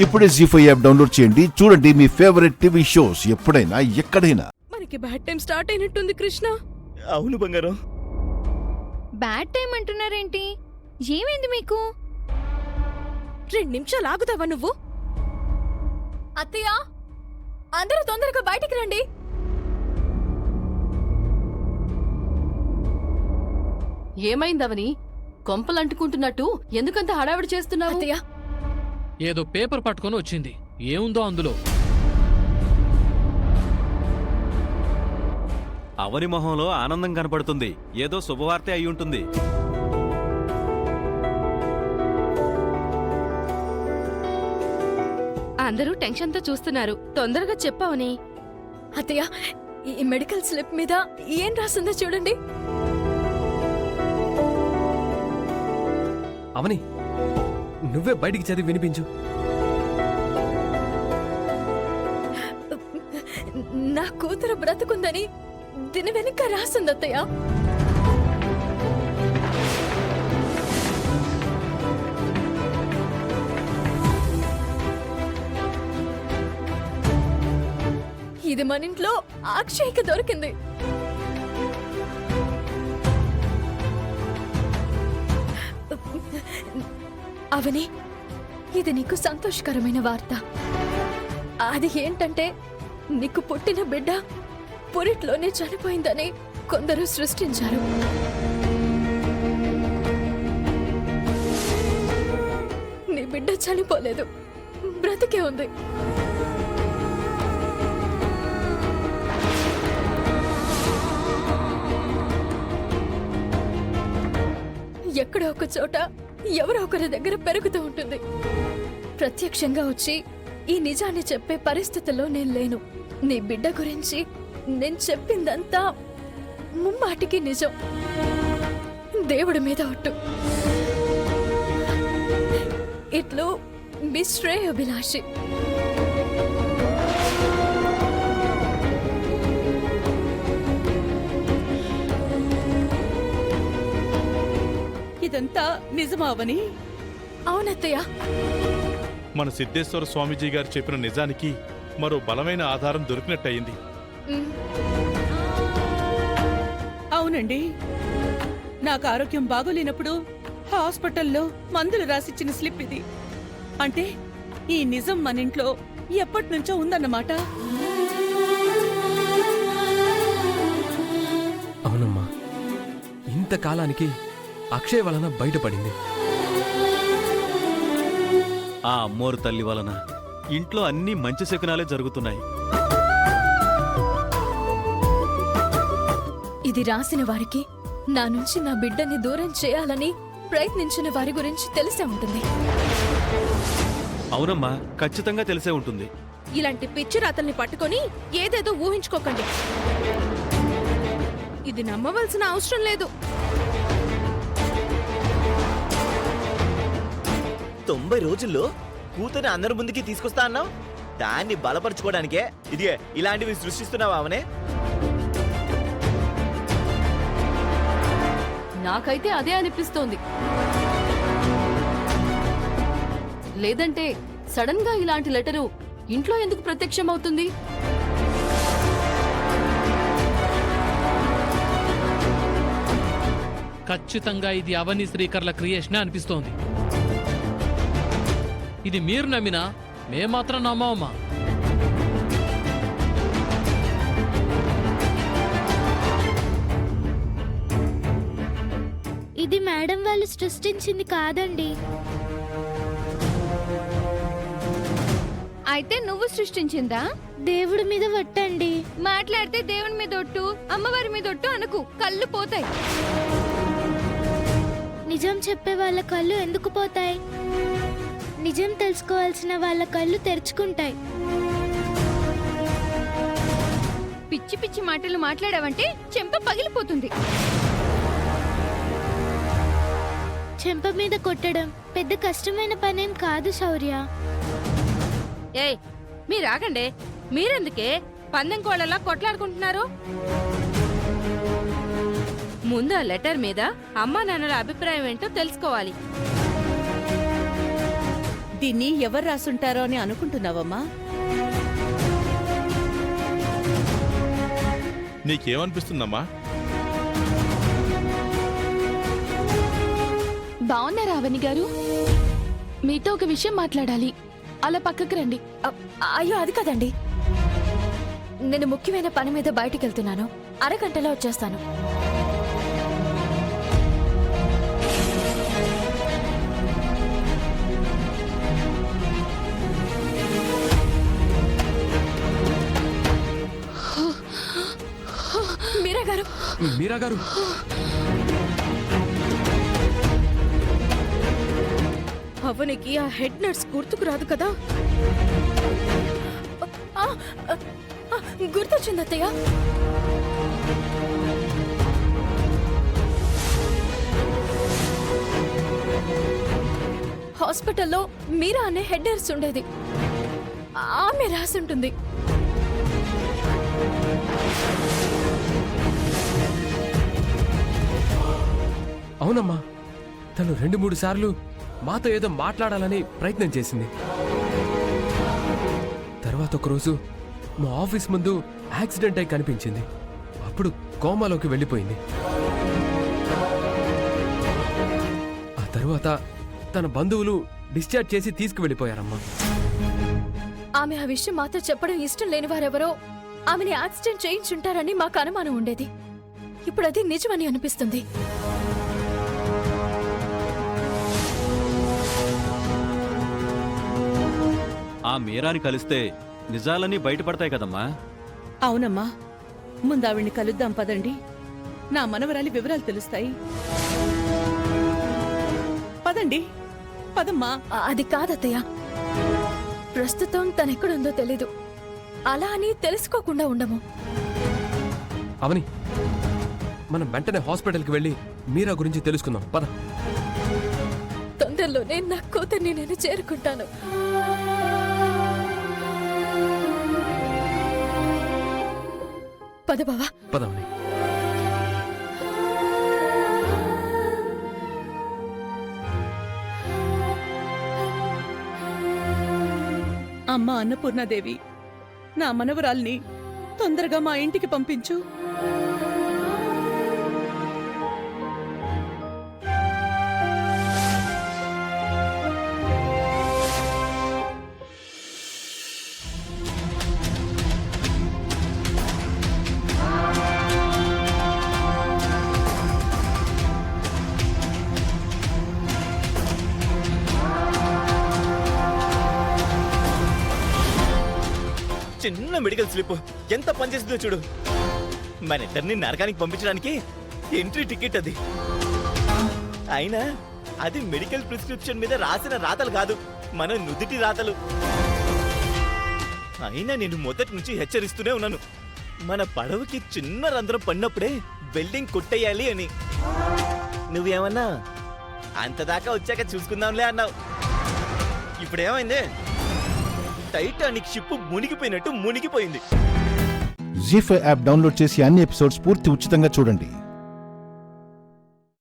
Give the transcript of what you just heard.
ఇప్పుడే జీ5 app download చేయండి. చూడండి మీ ఫేవరెట్ టీవీ షోస్ ఎప్పుడైనా ఎక్కడైనా. మనకి బ్యాడ్ టైం స్టార్ట్ అయినట్టుంది కృష్ణ. అవును బంగారం. బ్యాడ్ టైం అంటున్నారేంటి? ఏమైంది మీకు? 2 నిమిషాలు ఆగుతావా నువ్వు? అత్తయ్య, అందరూ తొందరగా బయటికి రండి. ఏమైందవని? కొంపలంటుకుంటున్నట్టు ఎందుకంత హడావిడి చేస్తున్నావు? అత్తయ్య, ఏదో పేపర్ పట్టుకొని వచ్చింది. ఏముందో అందులో? అవని మొహంలో ఆనందం కనపడుతుంది. ఏదో శుభవార్తే అయి ఉంటుంది. అందరూ టెన్షన్తో చూస్తున్నారు. తొందరగా చెప్పవని. అత్తయ్య, ఈ మెడికల్ స్లిప్ మీద ఏం రాసిందో చూడండి. అవని, నువ్వే బయటికి చదివి వినిపించు. నా కూతురు బ్రతుకుందని దీని వెనుక రాసింది అత్తయ్య. ఇది మన ఇంట్లో అక్షయ్కి దొరికింది. అవని, ఇది నీకు సంతోషకరమైన వార్త. అది ఏంటంటే, నీకు పుట్టిన బిడ్డ పురిట్లోనే చనిపోయిందని కొందరు సృష్టించారు. నీ బిడ్డ చనిపోలేదు, బ్రతికే ఉంది. ఎక్కడో ఒక చోట ఎవరో ఒకరి దగ్గర పెరుగుతూ ఉంటుంది. ప్రత్యక్షంగా వచ్చి ఈ నిజాన్ని చెప్పే పరిస్థితుల్లో నేను లేను. నీ బిడ్డ గురించి నేను చెప్పిందంతా ముమ్మాటికి నిజం. దేవుడి మీద ఒట్టు. ఇట్లు మీ శ్రేయోభిలాషి. ఇదంతా నిజమావని? అవునత్తయ్య. మన సిద్ధేశ్వర స్వామీజీ గారు చెప్పిన నిజానికి మరో బలమైన ఆధారం దొరికినట్టయింది. అవునండి, నాకు ఆరోగ్యం బాగోలేనప్పుడు హాస్పిటల్లో మందులు రాసిచ్చిన స్లిప్ ఇది. అంటే ఈ నిజం మన ఇంట్లో ఎప్పటినుంచో ఉందన్నమాట. అవునమ్మా, ఇంతకాలానికి అక్షయ్ వలన బయటపడింది. ఆ అమ్మోరు తల్లి వలన ఇంట్లో అన్ని మంచి శకునాలే జరుగుతున్నాయి. ఇది రాసిన వారికి నా నుంచి నా బిడ్డని దూరం చేయాలని ప్రయత్నించిన వారి గురించి తెలిసే ఉంటుంది. అవునమ్మా, ఖచ్చితంగా తెలిసే ఉంటుంది. ఇలాంటి పిచ్చి రాతల్ని పట్టుకొని ఏదేదో ఊహించుకోకండి. ఇది నమ్మవలసిన అవసరం లేదు. 90 రోజుల్లో కూతురు అందరి ముందుకి తీసుకొస్తా అన్నావు. దాన్ని బలపరచుకోవడానికే ఇదిగే ఇలాంటివి సృష్టిస్తున్నావా అవనే? నాకైతే అదే అనిపిస్తోంది. లేదంటే సడన్ గా ఇలాంటి లెటరు ఇంట్లో ఎందుకు ప్రత్యక్షమవుతుంది? ఖచ్చితంగా ఇది అవని శ్రీకర్ల క్రియేషనే అనిపిస్తోంది. ఇది మీరు నమ్మినా మేమాత్రం నమ్మవమ్మా. ఇది మేడం వాళ్ళు సృష్టించింది కాదండి. అయితే నువ్వు సృష్టించిందా? దేవుడి మీద వట్టండి. మాట్లాడితే దేవుని మీద ఒట్టు, అమ్మవారి మీద ఒట్టు అనకు, కళ్ళు పోతాయి. నిజం చెప్పే వాళ్ళ కళ్ళు ఎందుకు పోతాయి? నిజం తెలుసుకోవాల్సిన వాళ్ళ కళ్ళు తెరుచుకుంటాయి. పిచ్చి పిచ్చి మాటలు మాట్లాడావంటే చెంప పగిలిపోతుంది. చెంప మీద కొట్టడం పెద్ద కష్టమైన పనేం కాదు శౌర్య. ఏయ్, మీరాగండి. మీరెందుకే పందెం కోళ్ళలా కొట్లాడుకుంటున్నారు? ముందు ఆ లెటర్ మీద అమ్మా నాన్నల అభిప్రాయం ఏంటో తెలుసుకోవాలి. దీన్ని ఎవరు రాసుంటారో అని అనుకుంటున్నావమ్మా? నీకేమనిపిస్తుందమ్మా? బాగున్నారా అవని గారు? మీతో ఒక విషయం మాట్లాడాలి. అలా పక్కకు రండి. అయ్యో అది కదండి, నేను ముఖ్యమైన పని మీద బయటికి వెళ్తున్నాను. అరగంటలో వచ్చేస్తాను. మీరా గారు, మీరా గారు, అవనికి ఆ హెడ్ నర్స్ గుర్తుకు రాదు కదా? గుర్తొచ్చింది అత్తయ్య. హాస్పిటల్లో మీరా అనే హెడ్ నర్స్ ఉండేది. ఆమె రాసుంటుంది. అవునమ్మా, తను 2-3 సార్లు మాతో ఏదో మాట్లాడాలని ప్రయత్నం చేసింది. తర్వాత ఒకరోజు మా ఆఫీస్ ముందు యాక్సిడెంట్ అయి కనిపించింది. అప్పుడు కోమాలోకి వెళ్ళిపోయింది. ఆ తర్వాత తన బంధువులు డిశ్చార్జ్ చేసి తీసుకువెళ్ళిపోయారమ్మా. ఆమె ఆ విషయం మాతో చెప్పడం ఇష్టం లేని వారెవరో ఆమెని యాక్సిడెంట్ చేయించుంటారని మాకు అనుమానం ఉండేది. ఇప్పుడు అది నిజమని అనిపిస్తుంది. ఆ మీరాని కలిస్తే నిజాలన్నీ బయటపడతాయి కదమ్మా. అవునమ్మా, ముందు ఆవిడ్ని కలుద్దాం పదండి. నా మనవరాలి వివరాలు తెలుస్తాయి. పదండి, పదమ్మా. అది కాదత్తయ్య, ప్రస్తుతం తనెక్కడుందో తెలీదు. అలా అని తెలుసుకోకుండా ఉండము. అవని, మనం వెంటనే హాస్పిటల్కి వెళ్ళి మీరా గురించి తెలుసుకుందాం. పద. తొందరలోనే నా కూతుర్ని నేను చేరుకుంటాను. పద బావా. పదవని. అమ్మా అన్నపూర్ణాదేవి, నా మనవరాల్ని తొందరగా మా ఇంటికి పంపించు. చిన్న మెడికల్ స్లిప్ ఎంత పనిచేస్తుందో చూడు. మన ఇద్దరిని నరకానికి పంపించడానికి ఎంట్రీ టికెట్ అది. అయినా అది మెడికల్ ప్రిస్క్రిప్షన్ మీద రాసిన రాతలు కాదు, మన నుదిటి రాతలు. అయినా నేను మొదటి నుంచి హెచ్చరిస్తూనే ఉన్నాను, మన పడవకి చిన్న రంధ్రం పడినప్పుడే వెల్డింగ్ కొట్టేయాలి అని. నువ్వేమన్నా అంతదాకా వచ్చాక చూసుకుందాంలే అన్నావు. ఇప్పుడేమైంది? టైటానిక్ షిప్ మునిగిపోయినట్టు మునిగిపోయింది. జీ5 యాప్ డౌన్లోడ్ చేసి అన్ని ఎపిసోడ్స్ పూర్తి ఉచితంగా చూడండి.